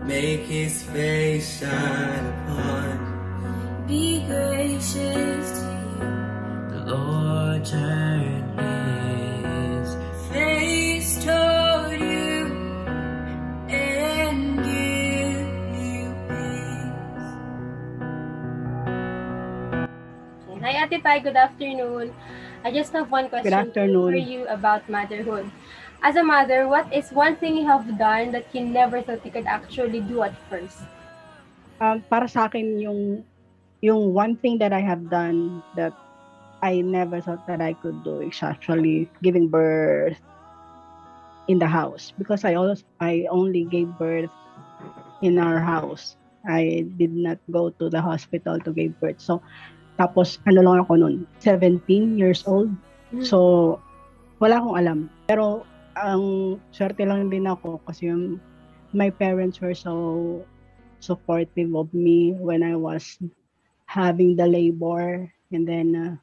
make his face shine upon you. Be gracious to you. The Lord turn his face toward you and give you peace. Hi, Ate Pai. Good afternoon. I just have one question for you about motherhood. As a mother, what is one thing you have done that you never thought you could actually do at first? Para sa akin, yung one thing that I have done that I never thought that I could do is actually giving birth in the house, because I only gave birth in our house. I did not go to the hospital to give birth. So tapos ano lang ako noon, 17 years old. So wala akong alam. Pero ang swerte lang din ako kasi my parents were so supportive of me when I was having the labor, and then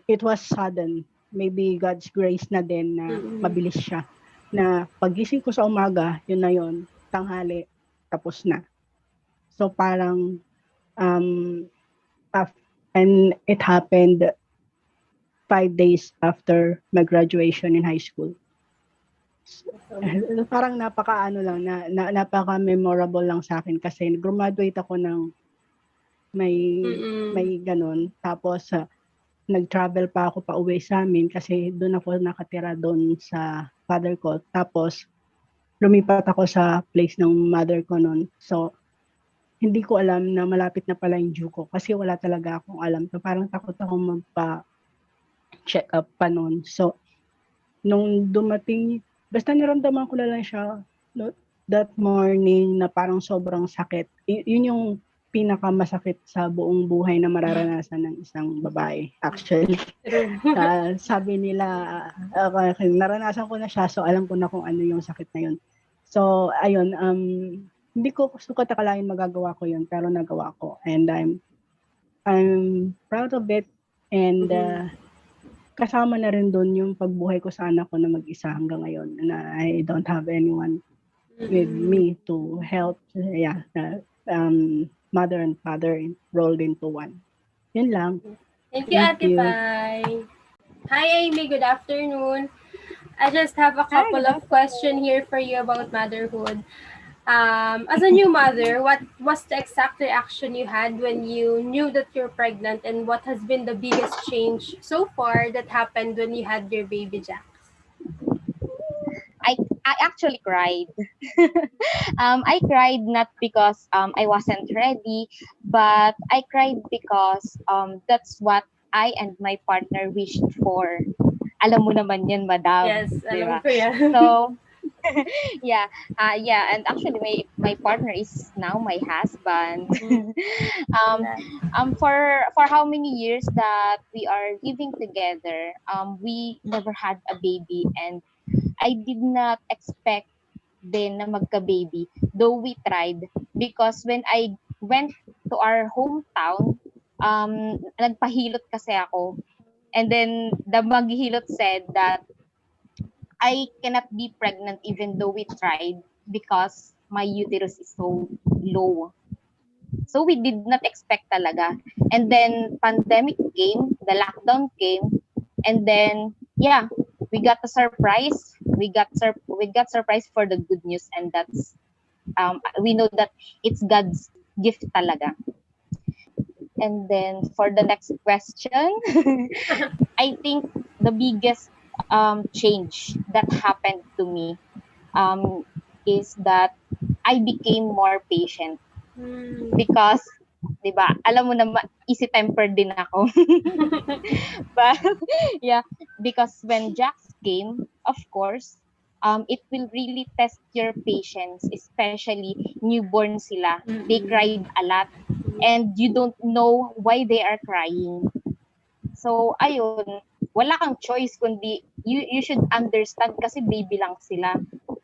it was sudden. Maybe God's grace na din na mabilis siya. Na pagising ko sa umaga, yun na yun, tanghali, tapos na. So parang, and it happened 5 days after my graduation in high school. Parang napaka-memorable lang sa akin kasi graduate ako ng may ganun. Tapos nag-travel pa ako pa uwi sa amin kasi doon ako nakatira doon sa father ko. Tapos lumipat ako sa place ng mother ko noon. So hindi ko alam na malapit na pala yung due ko kasi wala talaga akong alam. So parang takot akong magpa-check up pa noon. So nung dumating, basta naramdaman ko na lang siya that morning na parang sobrang sakit. Yun yung pinakamasakit sa buong buhay na mararanasan ng isang babae, actually. Sabi nila, naranasan ko na siya, so alam ko na kung ano yung sakit na yun. So, ayun, hindi ko sukat akalain magagawa ko yun, pero nagawa ko. And I'm proud of it. And kasama na rin doon yung pagbuhay ko sa anak ko na mag-isa hanggang ngayon. Na I don't have anyone with me to help. Yeah, mother and father rolled into one. Yun lang. Thank you, Ate Pai. Hi, Amy. Good afternoon. I just have a couple of questions here for you about motherhood. As a new mother, what was the exact reaction you had when you knew that you're pregnant, and what has been the biggest change so far that happened when you had your baby Jax? I actually cried. I cried not because I wasn't ready, but I cried because that's what I and my partner wished for. Alam mo naman yan, madam. Yes, alam diba? ko yan. So, yeah, and actually my partner is now my husband. For how many years that we are living together, we never had a baby, and I did not expect din na magka-baby, though we tried, because when I went to our hometown, nagpahilot kasi ako, and then the maghihilot said that I cannot be pregnant even though we tried because my uterus is so low. So we did not expect talaga. And then pandemic came, the lockdown came, and then yeah, we got a surprise. We got surprised for the good news, and that's we know that it's God's gift talaga. And then for the next question, I think the biggest change that happened to me is that I became more patient. Because, di ba, alam mo naman, easy-tempered din ako. But, yeah, because when Jax came, of course, it will really test your patience, especially newborn sila. They cried a lot, and you don't know why they are crying. So, ayun, wala kang choice kundi you should understand kasi baby lang sila.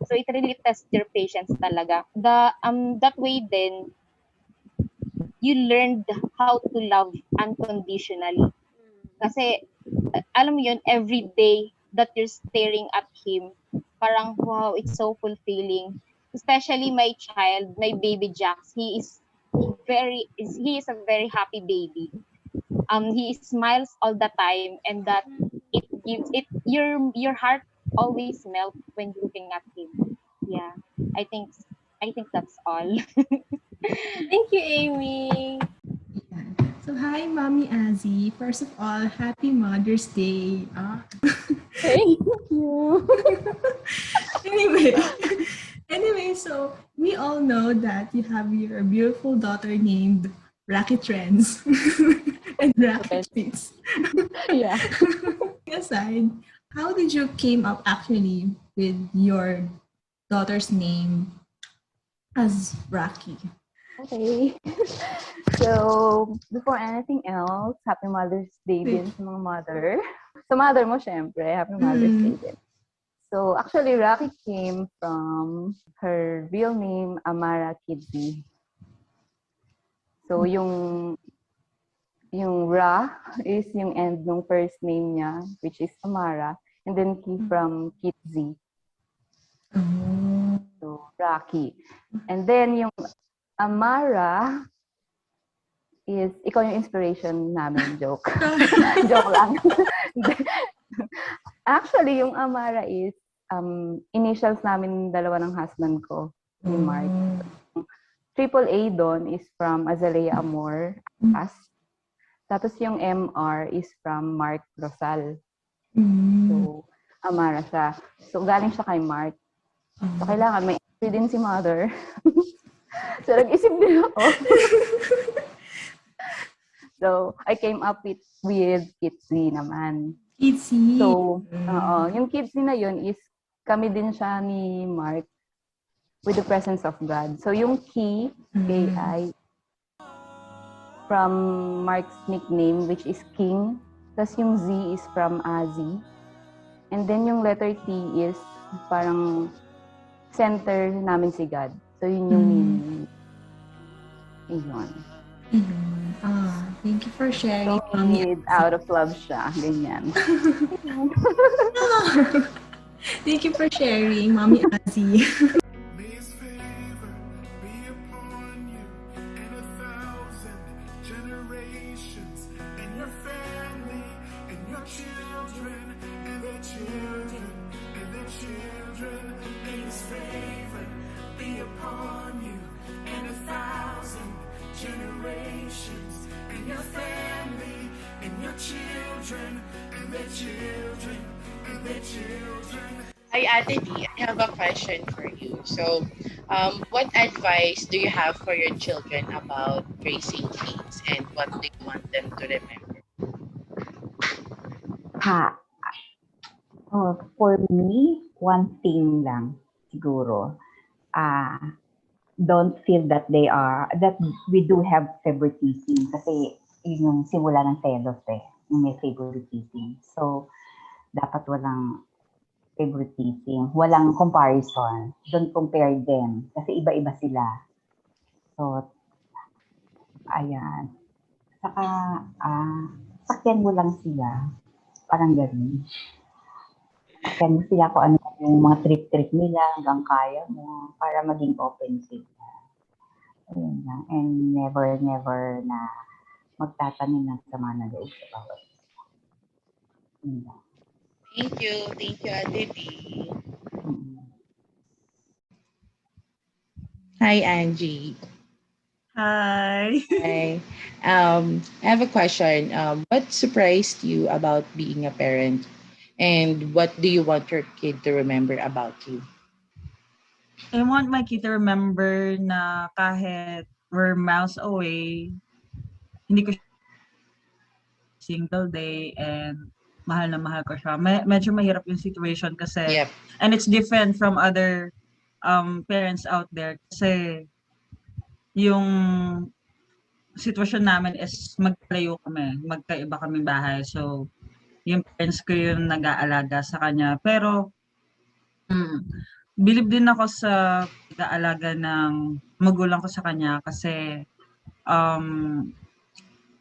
So, it really tests your patience talaga. That way then, you learned how to love unconditionally. Kasi, alam mo yun, every day that you're staring at him, parang, wow, it's so fulfilling. especially my child, my baby Jax. He is a very happy baby. He smiles all the time, and that it gives it your heart always melt when looking at him. Yeah, I think I think that's all. Thank you, Amy. Yeah. So, hi, Mommy Azzy. First of all, happy Mother's Day. Thank you. Anyway, anyway, so we all know that you have your beautiful daughter named Rocket Trends and Rocket Fits. Yeah. Aside, how did you came up actually with your daughter's name as Rocky? Okay. So, before anything else, Happy Mother's Day Wait. din sa mga mother. Sa mother mo, syempre, Happy Mother's Day din. So, actually, Rocky came from her real name, Amara Kidney. So, yung Ra is yung end ng first name niya, which is Amara. And then, from Kitzi. Oh. So, Rocky. And then, yung Amara is, ikaw yung inspiration namin, joke. Joke lang. Actually, yung Amara is, initials namin dalawa ng husband ko, ni Mark. Triple A doon is from Azalea Amor, As. Tapos yung MR is from Mark Rosal. So, Amara siya. So, galing siya kay Mark. So, kailangan may entry din si mother. So, nag-isip din ako. So, I came up with Kitsi naman. Kitsi. So, yung Kitsi na yun is kami din siya ni Mark with the presence of God. So, yung K-I, from Mark's nickname, which is King. Tapos yung Z is from Azi. And then yung letter T is parang center namin si God. So, yun yung meaning. Ayun. Thank you for sharing. So, out of love siya. Ganyan. Thank you for sharing, Mommy Azzy. May His favor be upon you and 1,000 generations, and your family, and your children, and their children, and their children. May His favor be upon you and 1,000 generations, and your family, and your children, and their children, and their children. Hi, Ate D. I have a question for you. So, what advice do you have for your children about raising kids, and what do you want them to remember? For me, one thing lang siguro. Don't feel that we do have favoritism kasi yun yung simula ng telos yung may favoritism. So, dapat walang favoritism, walang comparison. Don't compare them kasi iba-iba sila. So, ayan. Saka, sakyan mo lang sila. Parang ganun. Sakyan mo sila kung ano yung mga trip-trip nila hanggang kaya mo para maging open sila. Ayun lang. And never na magtatanim ng sama na loob sa bawat isa. Yun lang. Thank you, Ate D. Hi, Angie. Hi. Hi. I have a question. What surprised you about being a parent, and what do you want your kid to remember about you? I want my kid to remember na kahit we're miles away, hindi ko single day and mahal na mahal ko siya. Medyo mahirap yung situation kasi, and it's different from other parents out there kasi yung sitwasyon namin is magkalayo kami, magkaiba kaming bahay. So, yung parents ko yung nag-aalaga sa kanya. Pero, believe din ako sa pag-aalaga ng magulang ko sa kanya kasi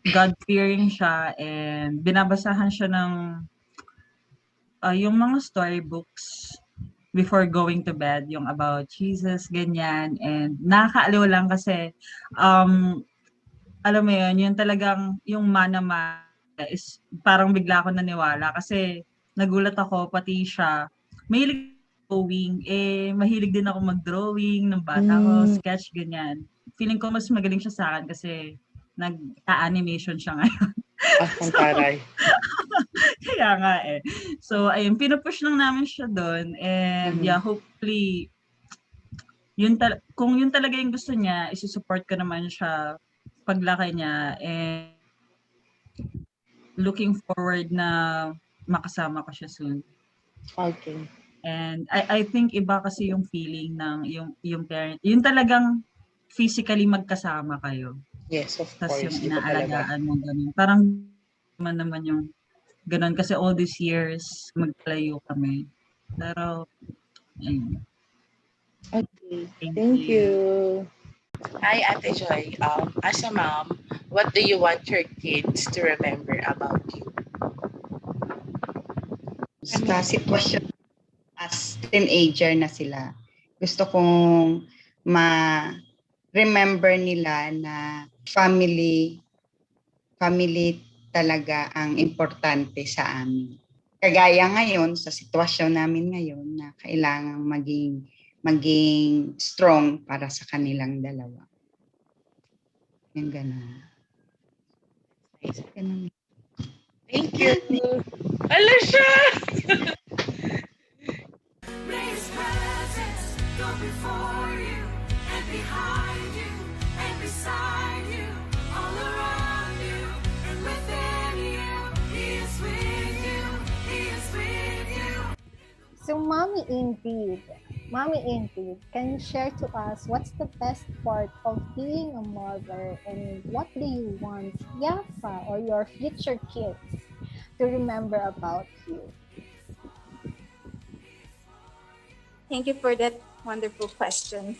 God-fearing siya and binabasahan siya ng yung mga storybooks before going to bed, yung about Jesus, ganyan. And nakakaaliw lang kasi, um, alam mo yun, yung talagang, yung manama is parang bigla ako naniwala kasi nagulat ako, pati siya, mahilig drawing, mahilig din ako mag-drawing ng bata ko, sketch, ganyan. Feeling ko mas magaling siya sa akin kasi nag-animation siya ngayon. Ang taray. Kaya nga eh. So, ayun, pinupush lang namin siya doon. And yeah, hopefully, kung yun talaga yung gusto niya, isusupport ko naman siya paglaki niya. And looking forward na makasama ko siya soon. Okay. And I think iba kasi yung feeling ng yung parent. Yung talagang physically magkasama kayo. Yes, of Tapos course. yung Iba talaga. inaalagaan mo ganun. Parang naman yung ganun kasi all these years magkalayo kami. Pero ayun. Okay. Thank Thank you. you. Hi, Ate Joy. As a mom, what do you want your kids to remember about you? Sa sitwasyon as teenager na sila, gusto kong ma-remember nila na family talaga ang importante sa amin. Kagaya ngayon, sa sitwasyon namin ngayon na kailangang maging strong para sa kanilang dalawa. Yung gano'n. Ganun. Thank you. Ala siya! May His presence go before you and behind you and beside you, all around you and within you. He is with you. He is with you. So, Mommy Ingrid, can you share to us what's the best part of being a mother and what do you want Yafa or your future kids to remember about you? Thank you for that wonderful question.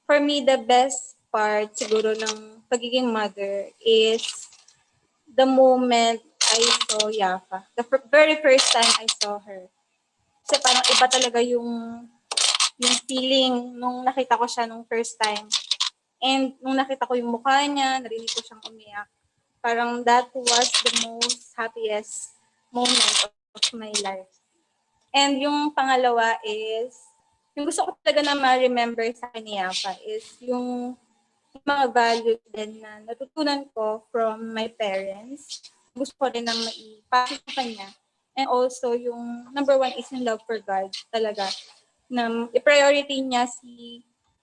For me, the best part siguro ng pagiging mother is the moment I saw Yafa. The very first time I saw her. Kasi parang iba talaga yung feeling nung nakita ko siya nung first time. And nung nakita ko yung mukha niya, narinig ko siyang umiyak. Parang that was the most happiest moment of my life. And yung pangalawa is, yung gusto ko talaga na ma-remember sa akin ni Yafa is yung mga values din na natutunan ko from my parents. Gusto ko rin na maipasa sa kanya. And also, yung number one is yung love for God talaga. Na i-priority niya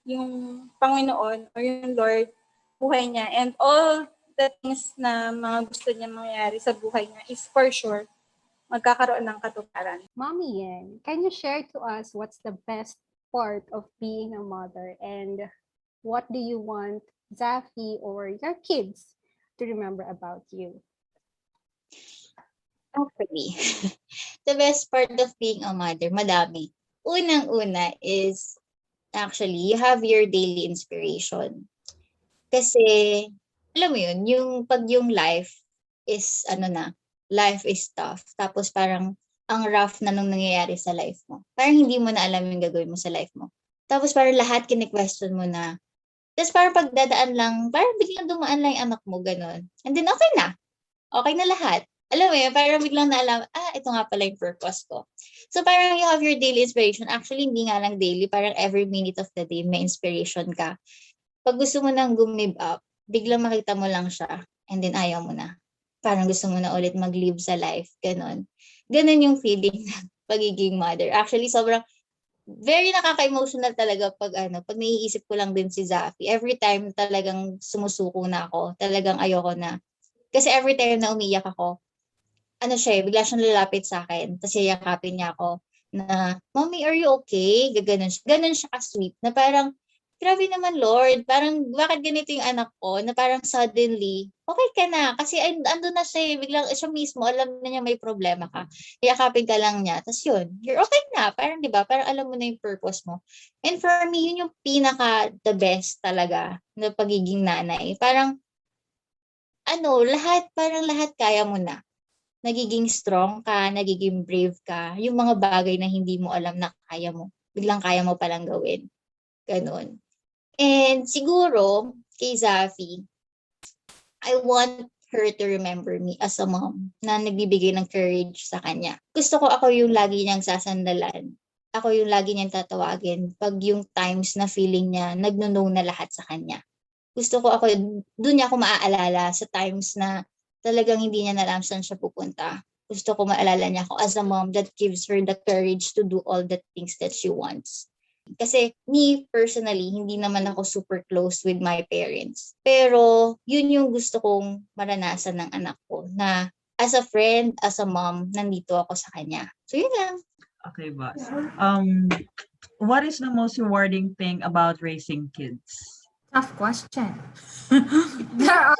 yung Panginoon or yung Lord, buhay niya. And all the things na mga gusto niya mangyari sa buhay niya is for sure magkakaroon ng katuparan. Mommy Yen, can you share to us what's the best part of being a mother and what do you want Zafi or your kids to remember about you? Actually, the best part of being a mother, madami. Unang-una is, actually, you have your daily inspiration. Kasi, alam mo yun, pag yung life is, life is tough. Tapos parang, ang rough na nung nangyayari sa life mo. Parang hindi mo na alam yung gagawin mo sa life mo. Tapos parang lahat kine-question mo na. Tapos parang pagdadaan lang, parang biglang dumaan lang yung anak mo, ganun. And then okay na. Okay na lahat. Alam mo yun, parang biglang naalam, ito nga pala yung purpose ko. So parang you have your daily inspiration. Actually, hindi nga lang daily, parang every minute of the day may inspiration ka. Pag gusto mo nang gumib up, biglang makita mo lang siya, and then ayaw mo na. Parang gusto mo na ulit mag-live sa life, ganun. Ganun yung feeling ng pagiging mother. Actually, sobrang very nakaka-emotional talaga pag naiisip ko lang din si Zafi. Every time talagang sumusuko na ako, talagang ayoko na. Kasi every time na umiyak ako, bigla siyang lalapit sa akin, tapos yayakapin niya ako na, Mommy, are you okay? Gaganon siya. Ganon siya ka-sweet na parang, grabe naman Lord, parang bakit ganito yung anak ko na parang suddenly, okay ka na. Kasi ando na siya, biglang siya mismo, alam na niya may problema ka. Yayakapin ka lang niya. Tapos yun, you're okay na. Parang di ba, parang alam mo na yung purpose mo. And for me, yun yung pinaka the best talaga na pagiging nanay. Parang, parang lahat kaya mo na. nagiging strong ka, nagiging brave ka, yung mga bagay na hindi mo alam na kaya mo, biglang kaya mo palang gawin. Ganun. And siguro, kay Zafi, I want her to remember me as a mom na nagbibigay ng courage sa kanya. Gusto ko ako yung lagi niyang sasandalan. Ako yung lagi niyang tatawagin pag yung times na feeling niya nagno-no na lahat sa kanya. Gusto ko ako, doon niya ako maaalala sa times na talagang hindi niya na alam saan siya pupunta. Gusto ko maalala niya ako as a mom that gives her the courage to do all the things that she wants. Kasi me personally, hindi naman ako super close with my parents. Pero yun yung gusto kong maranasan ng anak ko na as a friend, as a mom, nandito ako sa kanya. So yun lang. Okay, boss. What is the most rewarding thing about raising kids? Tough question. There are,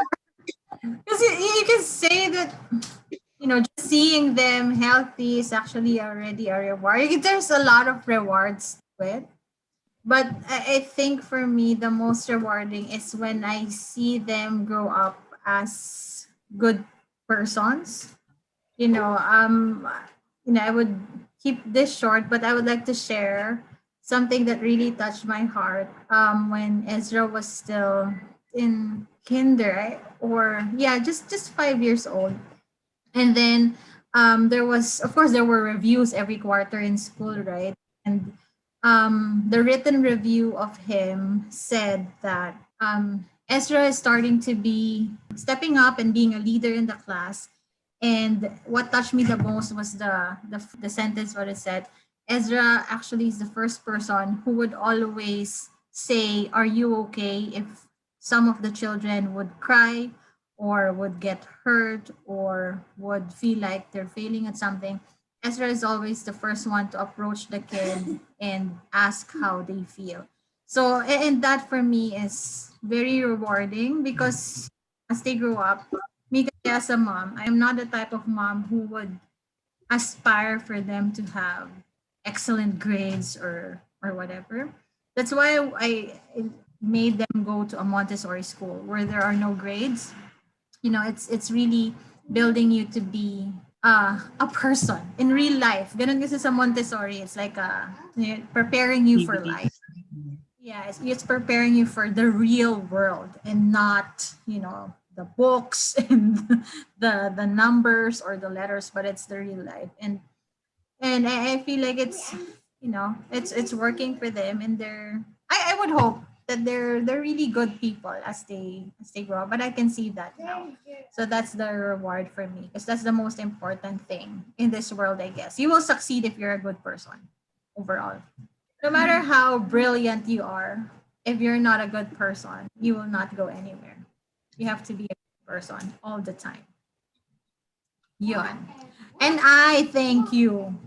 because you can say that, just seeing them healthy is actually already a reward. There's a lot of rewards to it. But I think for me, the most rewarding is when I see them grow up as good persons. I would keep this short, but I would like to share something that really touched my heart when Ezra was still in kinder, right? Or yeah, just 5 years old. And then there was, of course, there were reviews every quarter in school, right? And the written review of him said that Ezra is starting to be stepping up and being a leader in the class. And what touched me the most was the sentence what it said. Ezra actually is the first person who would always say, "Are you okay?" if some of the children would cry or would get hurt or would feel like they're failing at something. Ezra is always the first one to approach the kid and ask how they feel. So, and that for me is very rewarding because as they grow up, me kasi as a mom, I am not the type of mom who would aspire for them to have excellent grades or whatever. That's why I made them go to a Montessori school where there are no grades. It's really building you to be a person in real life. Ganun kasi sa Montessori, it's like preparing you for life. Yeah, it's preparing you for the real world and not, the books and the numbers or the letters, but it's the real life. And I feel like it's working for them, and I would hope that they're really good people as they grow up. But I can see that now. So that's the reward for me because that's the most important thing in this world, I guess. You will succeed if you're a good person overall. No matter how brilliant you are, if you're not a good person, you will not go anywhere. You have to be a good person all the time. Yun. And I thank you.